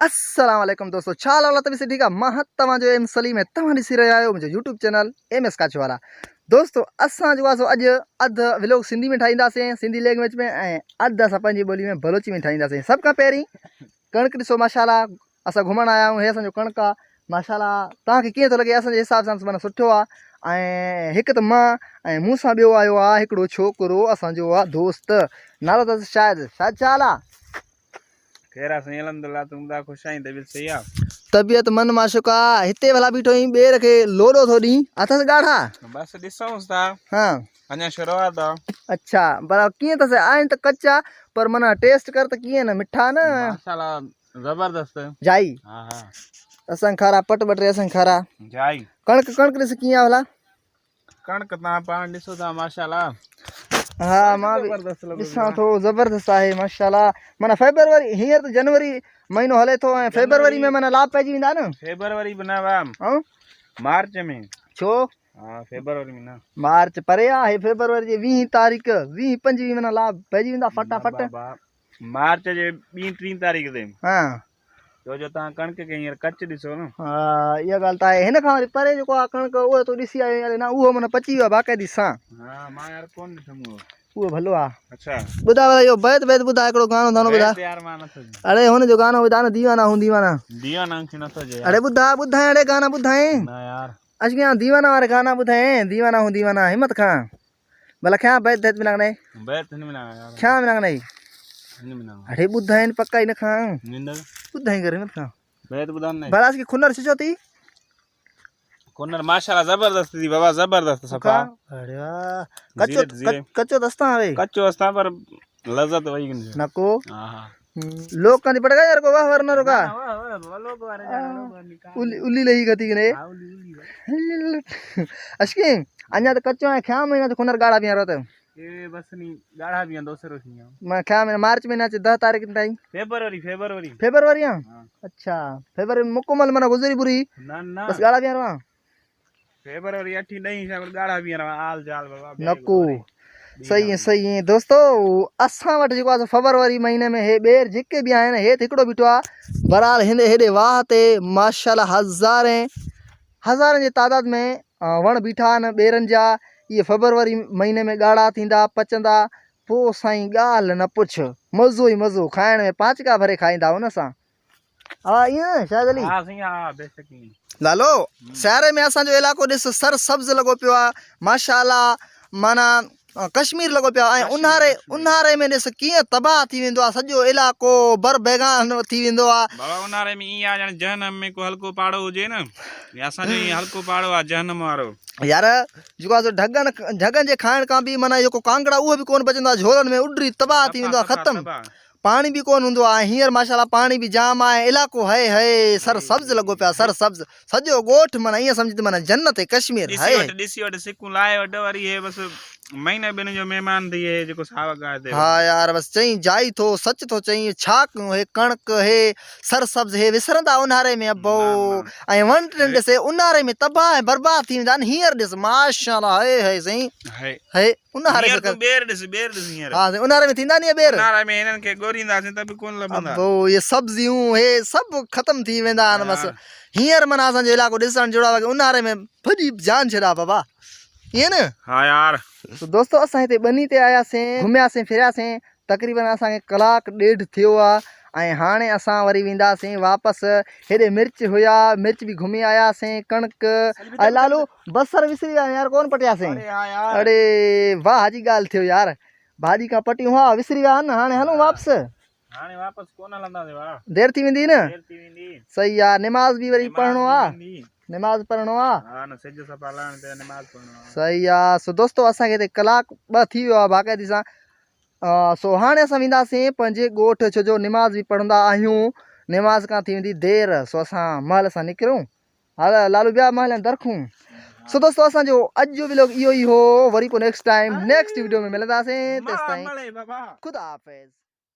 अस्सलाम वालेकुम दोस्तों छा हाल तबी से ठीक है मां तव्हांजो एम सलीम है तव्हां ॾिसी रहिया आहियो मुंहिंजो YouTube channel M S Kachwala. दोस्तों असां जो आहे अॼु अधु व्लॉग सिंधी में ठाहींदासीं सिंधी लैंग्वेज में ऐं अधु असां पंहिंजी ॿोली में बलोची में ठाहींदासीं। सभ खां पहिरीं कणिक ॾिसो माशाल्लाह असां घुमण आया आहियूं। हे असांजो कणिक आहे माशाल्लाह। तव्हांखे कीअं थो लॻे? असांजे हिसाब सां माना सुठो आहे। ऐं हिकु त मां ऐं मूं सां ॿियो आयो आहे हिकिड़ो छोकिरो असांजो आहे दोस्त। नालो अथसि शायदि छा हाल आहे? खैरा सही अलहमदुलिल्लाह तुम दा खुश आहीं तबीयत सही आ तबियत मन माशुका हिते भला बीठो ही ॿेर खे लोॾो थो ॾी अथसि ॻाढ़ा बस ॾिसूं था हाँ अञा शुरुआत आ। अच्छा पर कीअं अथसि आहिनि त कच्चा पर माना टेस्ट कर त कीअं न मिठा न माशाल्लाह जबरदस्त जाई। हां हां असां खारा पट बटरे असां खारा जाई कणक कणक ॾिस कीअं आहे भला कणक तव्हां पाण ॾिसो था माशाल्लाह। हाँ मां भी ॾिसां थो ज़बरदस्त आहे माशाल्लाह। माना फेब्रुअरी हींअर त जनवरी महीनो हले थो ऐं फेब्रुअरी में माना लाभ पइजी वेंदा न। फेब्रुअरी में न वा मार्च में छो? हाँ फेब्रुअरी में न मार्च परे आहे फेब्रुअरी जे 20 तारीख़ 20-25 माना लाभ पइजी वेंदा फटाफट। मार्च जे 2-3 तारीख़ ते हाँ जो तव्हां कणक खे हींअर कच ॾिसो न। हाँ इहा ॻाल्हि त आहे। हिन खां वरी परे जेको आहे कणक उहो तो ॾिसी आयो यार न उहो माना पची वियो आहे बाक़ाइदी सां। हाँ मां यार कोन ॾिठमि उहो भलो आहे। अच्छा ॿुधा भला इहो बैत बैत ॿुधा हिकिड़ो गानो दानो ॿुधा यार मां नथो अड़े हुनजो गानो ॿुधा न दीवाना हूं दीवाना खे नथो जे अड़े ॿुधा ॿुधाए अड़े गाना ॿुधाए ना यार अॼु दीवाना वारे गाना ॿुधाए दीवाना हूं दीवाना हिम्मत खां भला क्या बैत बैत मिलांग नहीं बैत नहीं मिलांग यार क्या मिलांग नहीं अरे ॿुधाए पक्का इन खां निंदर ॿुधाई करे हिम्मत खां बैत ॿुधान नहीं भला इसकी खुनर छो थी कुनर माशाल्लाह जबरदस्त थी बाबा जबरदस्त सफा। अरे वाह कच्चो कच्चो दस्ता है कच्चो दस्ता पर लज्जत वही नको। हां हां लोग कांदी पड़ेगा यार को वाह वरना रोका लोग वारे जाना उल्ली लही गति ने अशके अन्या तो कच्चो है ख्या महीना तो खुनर गाड़ा भी रहता है ये बस नहीं गाड़ा भी दोसरो थी मैं ख्या महीना मार्च महीना से 10 तारीख ताई फेब्रुअरी अच्छा फेब्रुअरी मुकम्मल मना गुजरी पूरी ना ना बस गाड़ा भी रहा फेब्रुअरी 8 नहीं सब गाड़ा भी रहा आल जाल बाबा नको। सही है दोस्तों असां वटि जेको आहे फरवरी महीने में हे ॿेर जेके बि आहिनि हेठि हिकिड़ो बीठो आहे बहरहाल हेॾे वाह ते माशाल्लाह हज़ारनि जे तादाद में वण बीठा आहिनि ॿेरनि जा। इहे फरवरी महीने में ॻाढ़ा थींदा पचंदा पोइ साईं ॻाल्हि न पुछ मज़ो ई मज़ो खाइण में पांचका भरे खाईंदा हुन सां। हा ईअं शायदि अली लालो शहर में असांजो इलाइक़ो ॾिस सर सब्ज़ लॻो पियो आहे माशाल्लाह माना कश्मीर लॻो पियो आहे। ऐं ऊन्हारे में ॾिस कीअं तबाह थी वेंदो आहे सॼो इलाइक़ो बर बेगान थी वेंदो आहे। बाबा ऊन्हारे में ईअं आहे ॼण जहनम में को हल्को पाड़ो हुजे न असांजो ईअं हल्को पाड़ो आहे जहनम वारो यार जेको आहे ढगनि जे खाइण खां बि माना जेको कांगड़ा उहो बि कोन बचंदो आहे झोलनि में उडरी तबाह थी वेंदो आहे ख़तमु। पानी भी कोन हूंदो आहे हींअर माशाल्लाह पानी भी जाम आहे इलाइक़ो है सर सब्ज़ लॻो पियो आहे सर सब्ज़ सॼो ॻोठ माना ईअं सम्झ माना जन्नत कश्मीर है। ॾिसी वटि सिकूं लाए वटि वरी हे बस महीने ॿिनि जो महिमान थी हे जेको सावक आहे हाँ यार बस चई जाई थो सच थो चई छा हे कणक हे सर सब्ज़ हे विसरंदा ऊन्हारे में अबो ऐं वण टिण ॾिस ऊन्हारे में तबाह ऐं बर्बाद थी वेंदा आहिनि। हींअर ॾिस माशाल्लाह है सही है ऊन्हारे में बेर ॾिस हींअर हाँ ऊन्हारे में थींदा नी बेर ऊन्हारे में हिननि खे ॻोरींदासीं त बि कोन लभंदा अबो ये सब्जियूं हे सभु ख़तम थी वेंदा आहिनि बस। हींअर माना असांजो इलाइक़ो ॾिसण जहिड़ो आहे ऊन्हारे में भॼी जान छॾा बाबा ईअं न। हाँ यार तो दोस्तों असां हिते बनी ते आयासीं घुमियासीं फिरियासीं तक़रीबन असांखे कलाक ॾेढ थियो आहे ऐं हाणे असां वरी वेंदासीं वापसि। हेॾे मिर्च हुया मिर्च बि घुमी आयासीं कणक ऐं लालू बसर विसरी विया यार कोन पटियासीं। अड़े वाह जी ॻाल्हि थियो यार भाॼी खां पटियूं हा विसरी विया आहिनि हाणे हलूं वापसि कोन हलंदासीं देरि थी वेंदी न। सही आहे निमाज़ बि वरी पढ़णो आहे नमाज़ पढ़णो आहे सही आहे। सो दोस्तों असांखे हिते कलाक 2 थी वियो आहे बाक़ाइदी सां। सो हाणे असां वेंदासीं पंहिंजे ॻोठ छो जो निमाज़ बि पढ़ंदा आहियूं निमाज़ खां थी वेंदी देरि सो असां महल सां निकिरूं हल लालू ॿिया महल दरखूं। सो दोस्तों असांजो अॼु जो व्लॉग इहो ई हो वरी पोइ नेक्स्ट टाइम नेक्स्ट वीडियो में मिलंदासीं तेसिताईं ख़ुदा हाफ़िज़।